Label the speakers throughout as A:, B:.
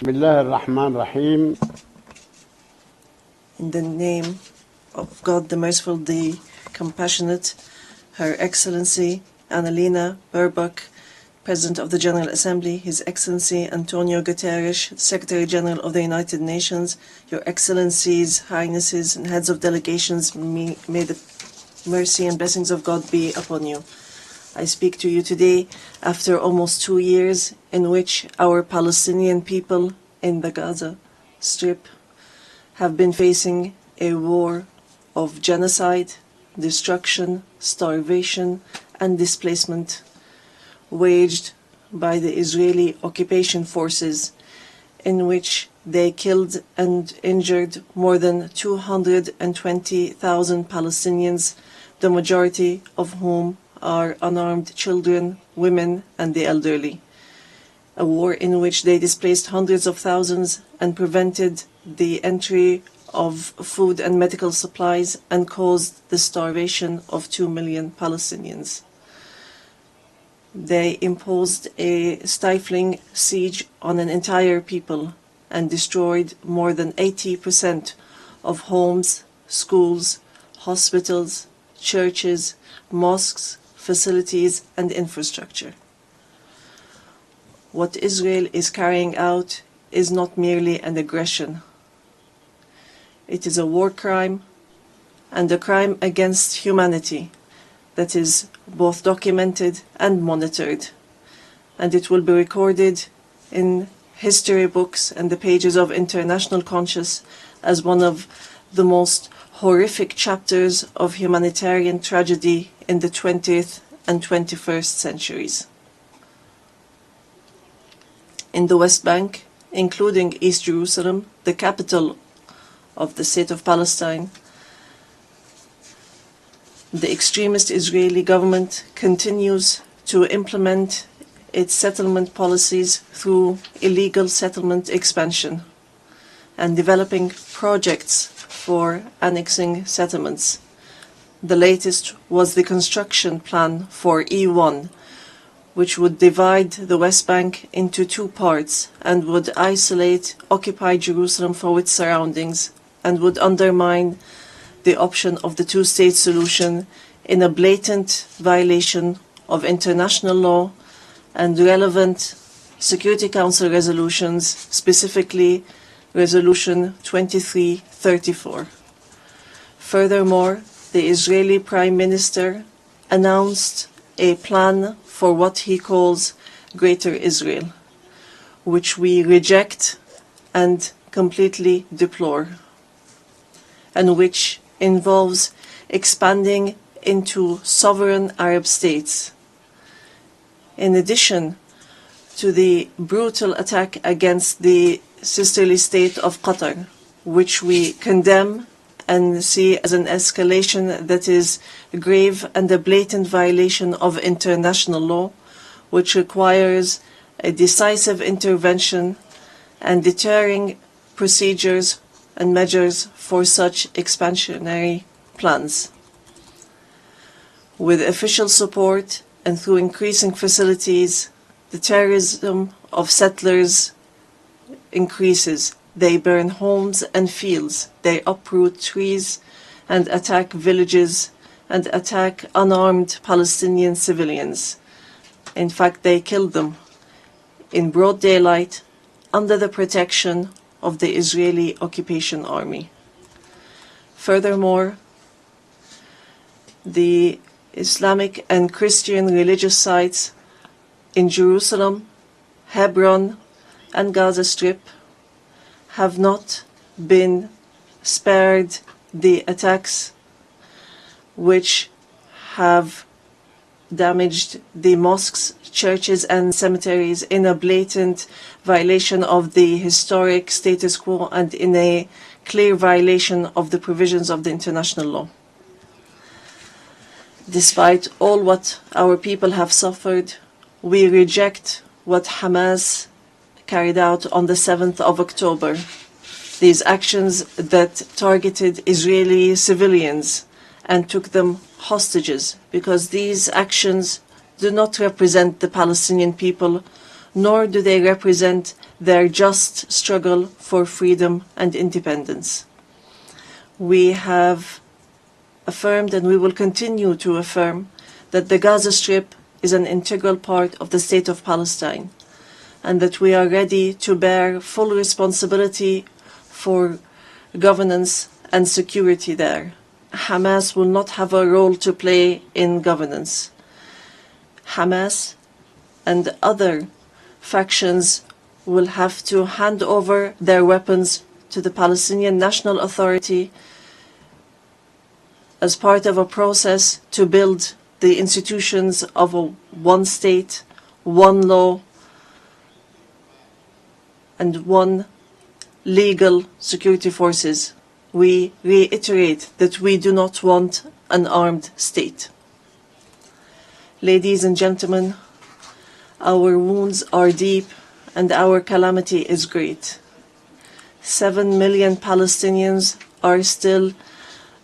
A: Bismillah ar-Rahman ar-Rahim.
B: In the name of God the Merciful, the Compassionate, Her Excellency Annalena Baerbock, President of the General Assembly, His Excellency Antonio Guterres, Secretary General of the United Nations, Your Excellencies, Highnesses, and Heads of Delegations, may the mercy and blessings of God be upon you. I speak to you today after almost 2 years in which our Palestinian people in the Gaza Strip have been facing a war of genocide, destruction, starvation, and displacement waged by the Israeli occupation forces, in which they killed and injured more than 220,000 Palestinians, the majority of whom are unarmed children, women, and the elderly. A war in which they displaced hundreds of thousands and prevented the entry of food and medical supplies and caused the starvation of 2 million Palestinians. They imposed a stifling siege on an entire people and destroyed more than 80% of homes, schools, hospitals, churches, mosques, facilities, and infrastructure. What Israel is carrying out is not merely an aggression. It is a war crime and a crime against humanity that is both documented and monitored, and it will be recorded in history books and the pages of international conscience as one of the most horrific chapters of humanitarian tragedy in the 20th and 21st centuries. In the West Bank, including East Jerusalem, the capital of the State of Palestine, the extremist Israeli government continues to implement its settlement policies through illegal settlement expansion and developing projects for annexing settlements. The latest was the construction plan for E1, which would divide the West Bank into 2 parts and would isolate occupied Jerusalem from its surroundings and would undermine the option of the two-state solution in a blatant violation of international law and relevant Security Council resolutions, specifically Resolution 2334. Furthermore, the Israeli Prime Minister announced a plan for what he calls Greater Israel, which we reject and completely deplore, and which involves expanding into sovereign Arab states. In addition to the brutal attack against the sisterly state of Qatar, which we condemn and see as an escalation that is grave and a blatant violation of international law, which requires a decisive intervention and deterring procedures and measures for such expansionary plans. With official support and through increasing facilities, the terrorism of settlers increases. They burn homes and fields, they uproot trees and attack villages and attack unarmed Palestinian civilians. In fact, they kill them in broad daylight under the protection of the Israeli occupation army. Furthermore, the Islamic and Christian religious sites in Jerusalem, Hebron, and Gaza Strip have not been spared the attacks which have damaged the mosques, churches, and cemeteries in a blatant violation of the historic status quo and in a clear violation of the provisions of the international law. Despite all what our people have suffered, we reject what Hamas carried out on the 7th of October. These actions that targeted Israeli civilians and took them hostages, because these actions do not represent the Palestinian people, nor do they represent their just struggle for freedom and independence. We have affirmed, and we will continue to affirm, that the Gaza Strip is an integral part of the State of Palestine, and that we are ready to bear full responsibility for governance and security there. Hamas will not have a role to play in governance. Hamas and other factions will have to hand over their weapons to the Palestinian National Authority as part of a process to build the institutions of a one state, one law, and one legal security forces. We reiterate that we do not want an armed state. Ladies and gentlemen, our wounds are deep and our calamity is great. 7 million Palestinians are still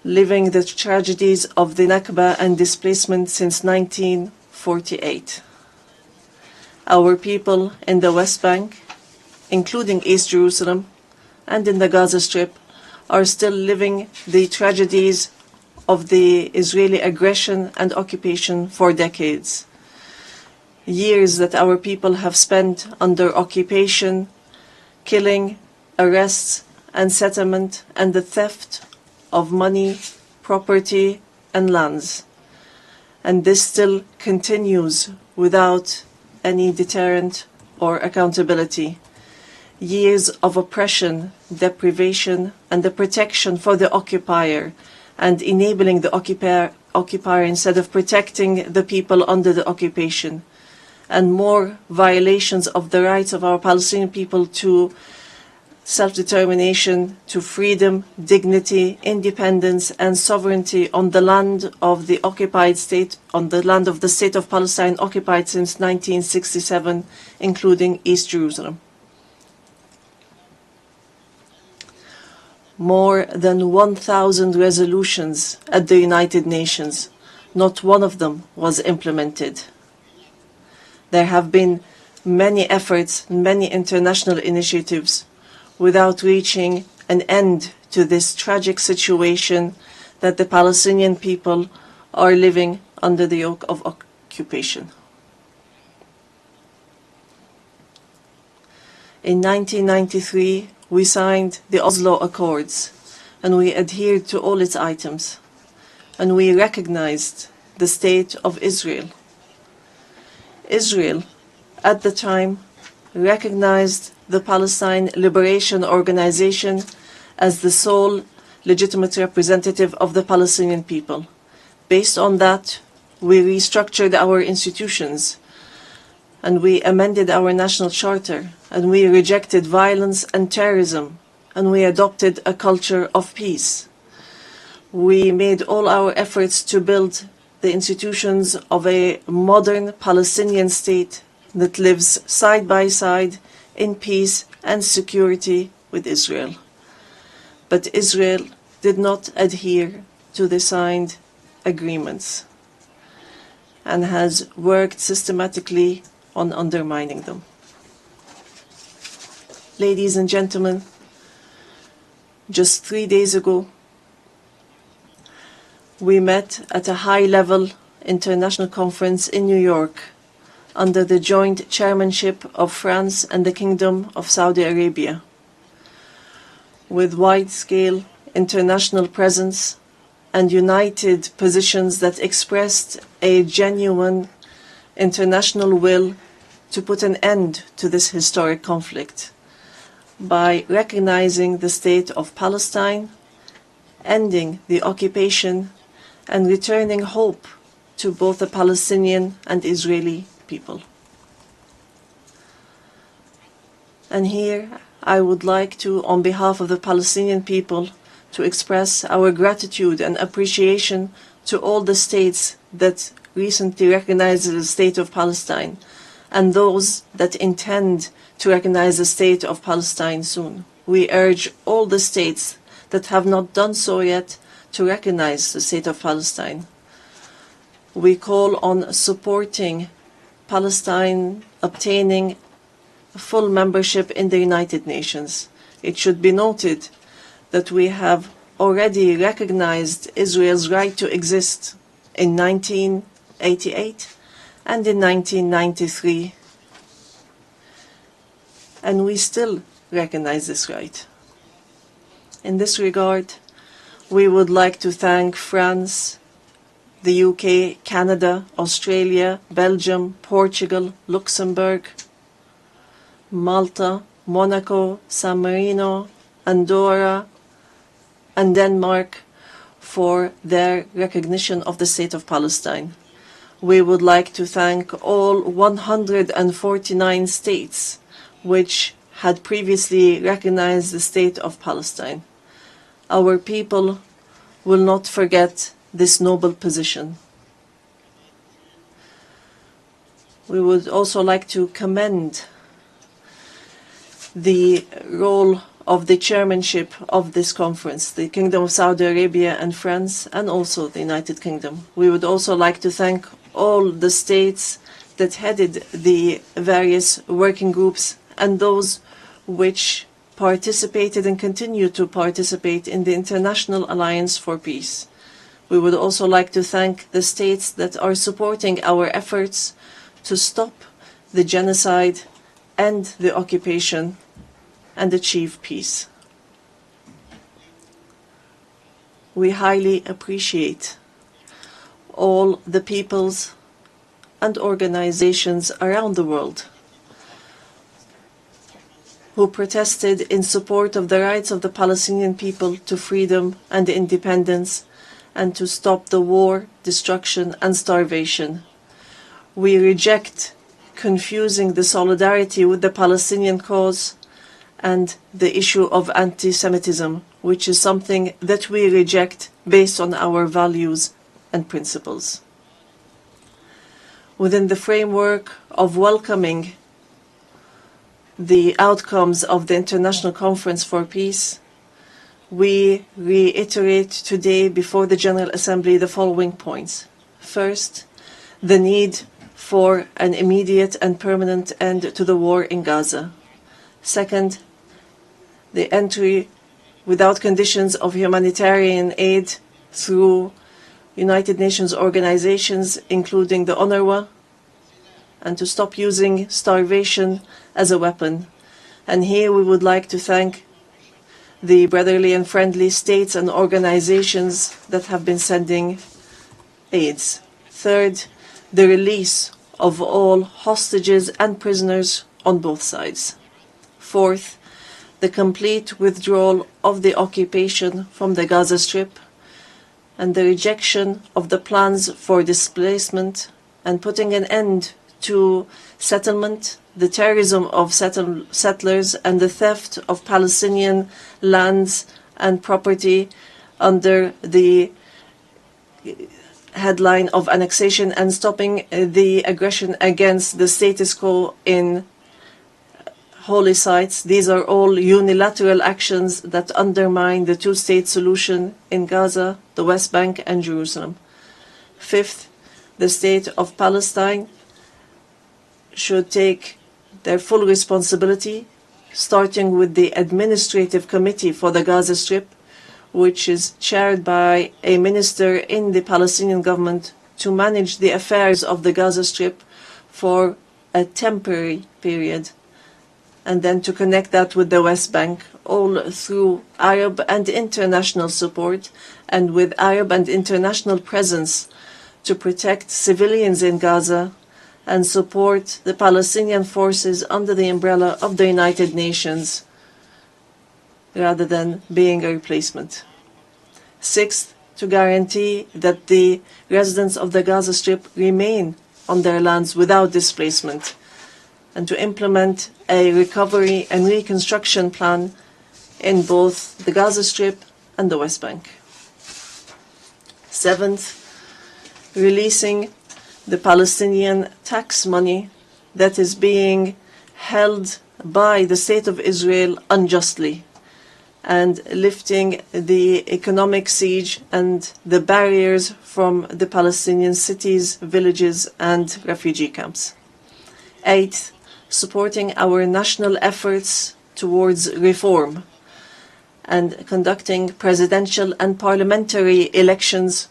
B: living the tragedies of the Nakba and displacement since 1948. Our people in the West Bank, including East Jerusalem, and in the Gaza Strip, are still living the tragedies of the Israeli aggression and occupation for decades. Years that our people have spent under occupation, killing, arrests, and settlement, and the theft of money, property, and lands. And this still continues without any deterrent or accountability. Years of oppression, deprivation, and the protection for the occupier, and enabling the occupier instead of protecting the people under the occupation, and more violations of the rights of our Palestinian people to self-determination, to freedom, dignity, independence, and sovereignty on the land of the occupied state, on the land of the State of Palestine occupied since 1967, including East Jerusalem. More than 1,000 resolutions at the United Nations, not one of them was implemented. There have been many efforts, many international initiatives, without reaching an end to this tragic situation that the Palestinian people are living under the yoke of occupation. In 1993, we signed the Oslo Accords, and we adhered to all its items, and we recognized the State of Israel. Israel, at the time, recognized the Palestine Liberation Organization as the sole legitimate representative of the Palestinian people. Based on that, we restructured our institutions, and we amended our national charter, and we rejected violence and terrorism, and we adopted a culture of peace. We made all our efforts to build the institutions of a modern Palestinian state that lives side by side in peace and security with Israel. But Israel did not adhere to the signed agreements and has worked systematically on undermining them. Ladies and gentlemen, just 3 days ago, we met at a high-level international conference in New York under the joint chairmanship of France and the Kingdom of Saudi Arabia, with wide-scale international presence and united positions that expressed a genuine international will to put an end to this historic conflict by recognizing the State of Palestine, ending the occupation, and returning hope to both the Palestinian and Israeli people. And here I would like to, on behalf of the Palestinian people, to express our gratitude and appreciation to all the states that recently recognized the State of Palestine and those that intend to recognize the State of Palestine soon. We urge all the states that have not done so yet to recognize the State of Palestine. We call on supporting Palestine obtaining full membership in the United Nations. It should be noted that we have already recognized Israel's right to exist in 1988 and in 1993, and we still recognize this right. In this regard, we would like to thank France, the UK, Canada, Australia, Belgium, Portugal, Luxembourg, Malta, Monaco, San Marino, Andorra, and Denmark for their recognition of the State of Palestine. We would like to thank all 149 states which had previously recognized the State of Palestine. Our people will not forget this noble position. We would also like to commend the role of the chairmanship of this conference, the Kingdom of Saudi Arabia and France, and also the United Kingdom. We would also like to thank all the states that headed the various working groups and those which participated and continue to participate in the International Alliance for Peace. We would also like to thank the states that are supporting our efforts to stop the genocide and the occupation and achieve peace. We highly appreciate all the peoples and organizations around the world who protested in support of the rights of the Palestinian people to freedom and independence and to stop the war, destruction, and starvation. We reject confusing the solidarity with the Palestinian cause and the issue of anti-Semitism, which is something that we reject based on our values and principles. Within the framework of welcoming the outcomes of the International Conference for Peace, we reiterate today before the General Assembly the following points. First, the need for an immediate and permanent end to the war in Gaza. Second, the entry without conditions of humanitarian aid through United Nations organizations, including the UNRWA, and to stop using starvation as a weapon. And here we would like to thank the brotherly and friendly states and organizations that have been sending aids. Third, the release of all hostages and prisoners on both sides. Fourth, the complete withdrawal of the occupation from the Gaza Strip and the rejection of the plans for displacement and putting an end to settlement, the terrorism of settlers, and the theft of Palestinian lands and property under the headline of annexation, and stopping the aggression against the status quo in holy sites. These are all unilateral actions that undermine the two-state solution in Gaza, the West Bank, and Jerusalem. Fifth, the state of Palestine should take their full responsibility, starting with the Administrative Committee for the Gaza Strip, which is chaired by a minister in the Palestinian government, to manage the affairs of the Gaza Strip for a temporary period, and then to connect that with the West Bank, all through Arab and international support, and with Arab and international presence to protect civilians in Gaza and support the Palestinian forces under the umbrella of the United Nations, rather than being a replacement. Sixth, to guarantee that the residents of the Gaza Strip remain on their lands without displacement, and to implement a recovery and reconstruction plan in both the Gaza Strip and the West Bank. Seventh, releasing the Palestinian tax money that is being held by the State of Israel unjustly, and lifting the economic siege and the barriers from the Palestinian cities, villages, and refugee camps. Eighth, supporting our national efforts towards reform, and conducting presidential and parliamentary elections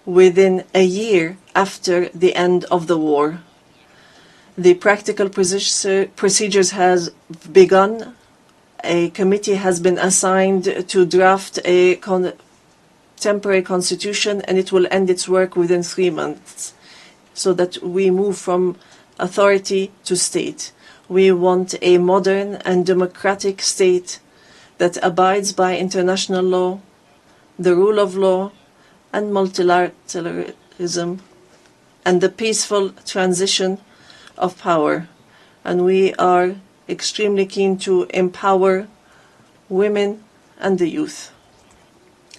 B: within a year after the end of the war. The practical procedures has begun. A committee has been assigned to draft a temporary constitution, and it will end its work within 3 months, so that we move from authority to state. We want a modern and democratic state that abides by international law, the rule of law, and multilateralism, and the peaceful transition of power. And we are extremely keen to empower women and the youth.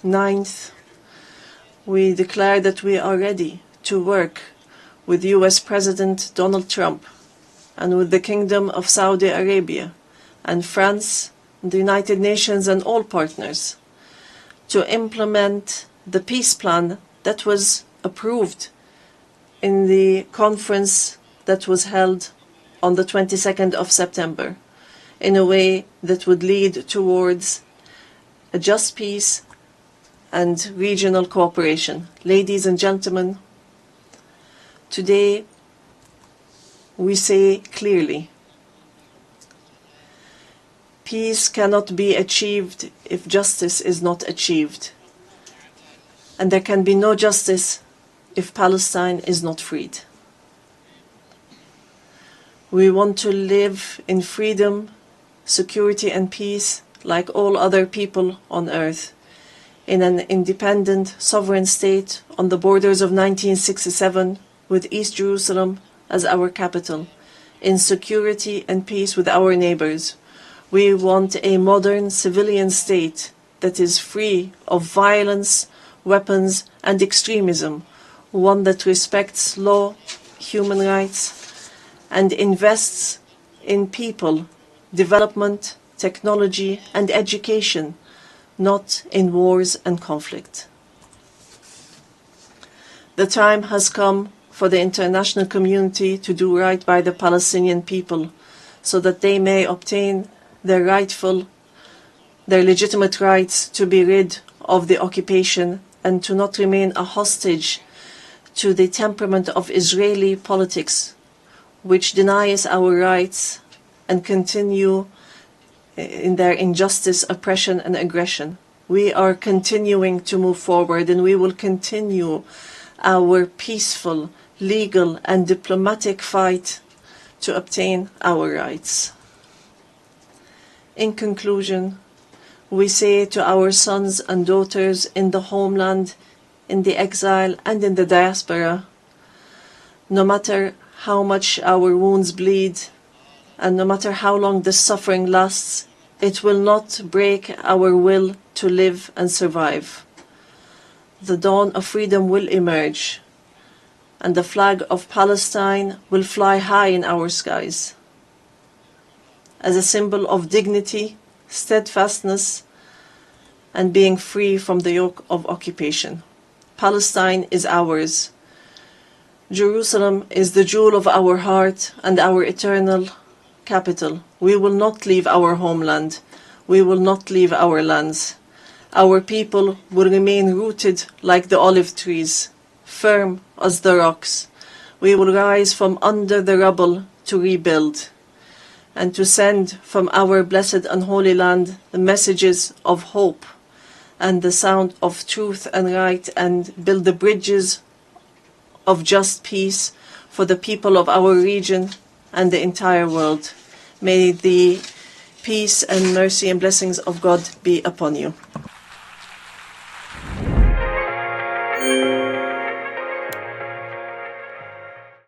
B: Ninth, we declare that we are ready to work with US President Donald Trump and with the Kingdom of Saudi Arabia and France, the United Nations and all partners to implement the peace plan that was approved in the conference that was held on the 22nd of September in a way that would lead towards a just peace and regional cooperation. Ladies and gentlemen, today we say clearly, peace cannot be achieved if justice is not achieved. And there can be no justice if Palestine is not freed. We want to live in freedom, security and peace like all other people on earth, in an independent, sovereign state on the borders of 1967 with East Jerusalem as our capital, in security and peace with our neighbors. We want a modern civilian state that is free of violence, weapons and extremism, one that respects law, human rights, and invests in people, development, technology and education, not in wars and conflict. The time has come for the international community to do right by the Palestinian people so that they may obtain their legitimate rights to be rid of the occupation and to not remain a hostage to the temperament of Israeli politics, which denies our rights and continue in their injustice, oppression and aggression. We are continuing to move forward, and we will continue our peaceful, legal and diplomatic fight to obtain our rights. In conclusion, we say to our sons and daughters in the homeland, in the exile and in the diaspora, no matter how much our wounds bleed and no matter how long the suffering lasts, it will not break our will to live and survive. The dawn of freedom will emerge, and the flag of Palestine will fly high in our skies as a symbol of dignity, steadfastness, and being free from the yoke of occupation. Palestine is ours. Jerusalem is the jewel of our heart and our eternal capital. We will not leave our homeland. We will not leave our lands. Our people will remain rooted like the olive trees, firm as the rocks. We will rise from under the rubble to rebuild and to send from our blessed and holy land the messages of hope and the sound of truth and right, and build the bridges of just peace for the people of our region and the entire world. May the peace and mercy and blessings of God be upon you.